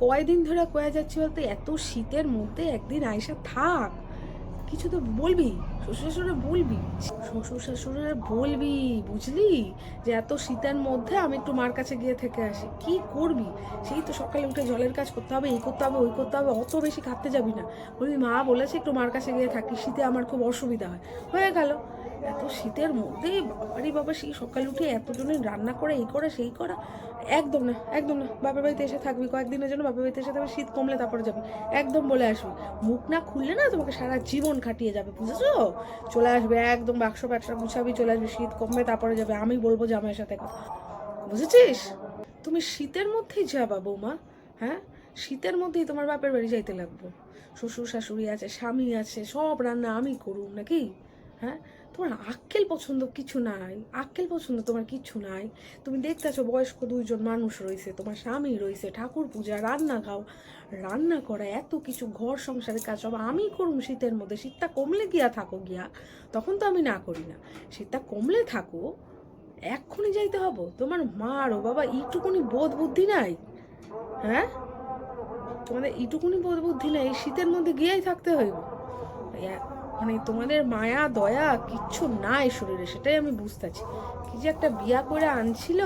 কয়দিন ধরে কয়া যাচ্ছি বলতে, এত শীতের মধ্যে একদিন আইসা থাক, কিছু তো বলবি, শ্বশুর শাশুড়ি বলবি, শ্বশুর শাশুড়ি বলবি, বুঝলি, যে এত শীতের মধ্যে আমি একটু মার কাছে গিয়ে থেকে আসি। কি করবি, সেই তো সকালে উঠে জলের কাজ করতে হবে, এই করতে হবে, ওই করতে হবে, অত বেশি খাটতে যাবি না। বলবি মা বলেছে একটু মার কাছে গিয়ে থাকি, শীতে আমার খুব অসুবিধা হয়, হয়ে গেল। এত শীতের মধ্যে বাবারই বাবা, সেই সকালে উঠে এতজনের রান্না করে, এই করা সেই করা, একদম না, একদম না। বাপের বাড়িতে এসে থাকবি কয়েকদিনের জন্য, বাপের বাড়িতে এসে থাকবি, শীত কমলে তারপরে যাবি, একদম বলে আসবি। মুখ না খুললে না তোমাকে সারা জীবন খাটিয়ে যাবে, বুঝেছো? চলে আসবে একদম, বাক্স ব্যবসা গুছাবি, চলে আসবি, শীত কমবে তারপরে যাবে, আমি বলবো জামাইয়ের সাথে কথা, বুঝেছিস? তুমি শীতের মধ্যেই যাবা বৌমা, হ্যাঁ, শীতের মধ্যেই তোমার বাপের বাড়ি যাইতে লাগবো। শ্বশুর শাশুড়ি আছে, স্বামী আছে, সব রান্না আমি করুম নাকি? হ্যাঁ, তোমার আক্কেল পছন্দ কিছু নাই, আক্কেল পছন্দ তোমার কিছু নাই। তুমি দেখতেছো বয়স্ক দুইজন মানুষ রয়েছে, তোমার স্বামী রয়েছে, ঠাকুর পূজা, রান্না খাও, রান্না করা, এত কিছু ঘর সংসারের কাজ সব আমি করুম শীতের মধ্যে। শীতটা কমলে গিয়া থাকো গিয়া, তখন তো আমি না করি না। শীতটা কমলে থাকো, এক্ষুনি যাইতে হবো? তোমার মার ও বাবা এইটুকুনি বোধ বুদ্ধি নাই? হ্যাঁ, তোমাদের এইটুকুনি বোধ বুদ্ধি নাই, এই শীতের মধ্যে গিয়েই থাকতে হইব? মানে তোমাদের মায়া দয়া কিচ্ছু নাই শরীরে, সেটাই আমি বুঝতেছি। কি যে একটা বিয়া করে আনছিল,